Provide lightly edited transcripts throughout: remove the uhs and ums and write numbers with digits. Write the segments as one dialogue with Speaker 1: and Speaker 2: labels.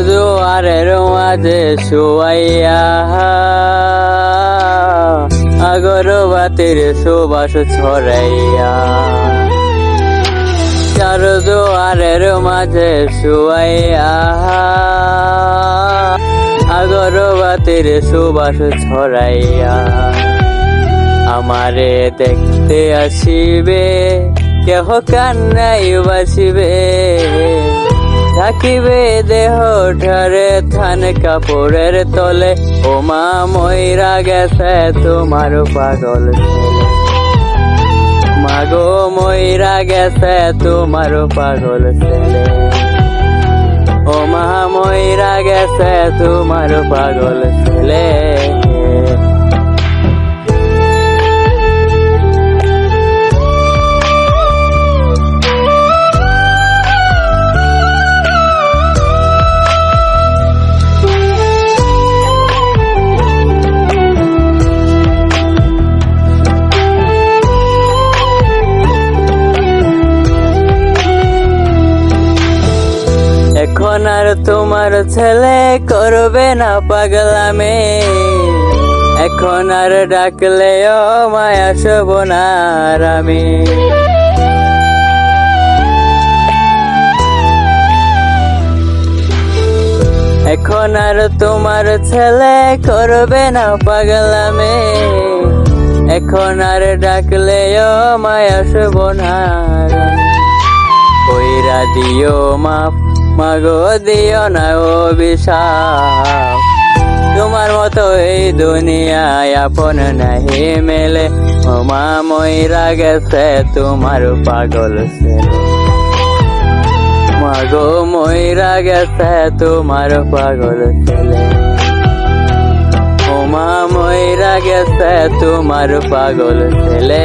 Speaker 1: জোয়ারের মাঝে শুয়াইয়া আগরবাতির সুবাস ছড়াইয়া, চার জোয়ারের মাঝে শুয়াইয়া আগরবাতির সুবাস ছড়াইয়া, আমারে দেখতে আসিবে কেহ কান্নাই বাসিবে, থাকিবে দেহ ঢারে থান কাপড়ের তলে, ও মা মইরা গেছে তোমার পাগল ছেলে, মাগো মইরা গেছে তোমার পাগল ছেলে, ও মা মইরা গেছে তোমার পাগল ছেলে। এখন আর তোমার ছেলে করবে না পাগলামে, এখন আর ডাকলেও মায়া শোভ না আমি, এখন আর তোমার ছেলে করবে না পাগলামে, এখন আর ডাকলেও মায়া শোভ না কইরা দিও মাফ মাগো দিও না অভিশাপ, তোমার মতো এই দুনিয়ায় আপন নাহি মেলে, ও মা মইরা গেছে তোমার পাগল ছেলে, মাগো মইরা গেছে তোমার পাগল ছেলে, ও মা মইরা গেছে তোমার পাগল ছেলে।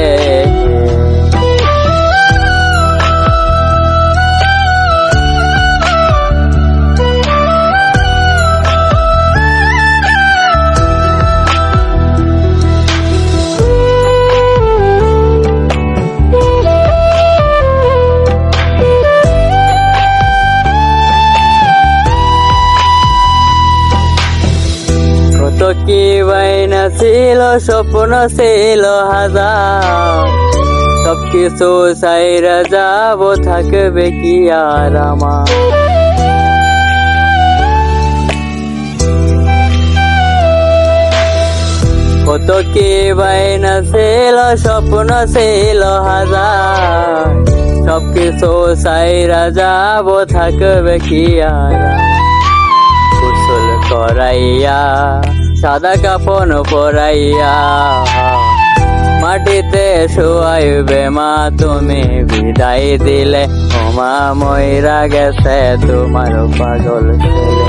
Speaker 1: কত কি বাইনা ছিল স্বপ্ন ছিল হাজার, সবকিছু সাইরা যাব থাকবে কি আর আমার, কত কি বাইনা ছিল স্বপ্ন ছিল হাজার, সবকিছু সাইরা যাব থাকবে কি আর, গোসল করাইয়া সাদা কাপন পরাইয়া মাটিতে শোয়াইবে মা তুমি বিদায় দিলে, ও মা মইরা গেছে তোমার পাগল ছেলে,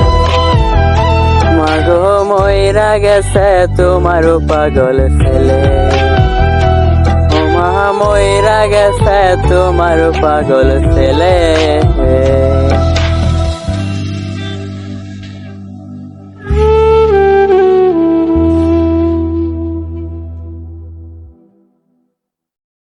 Speaker 1: মাগো মইরা গেছে তোমার পাগল ছেলে, ও মা মইরা গেছে তোমার পাগল ছেলে।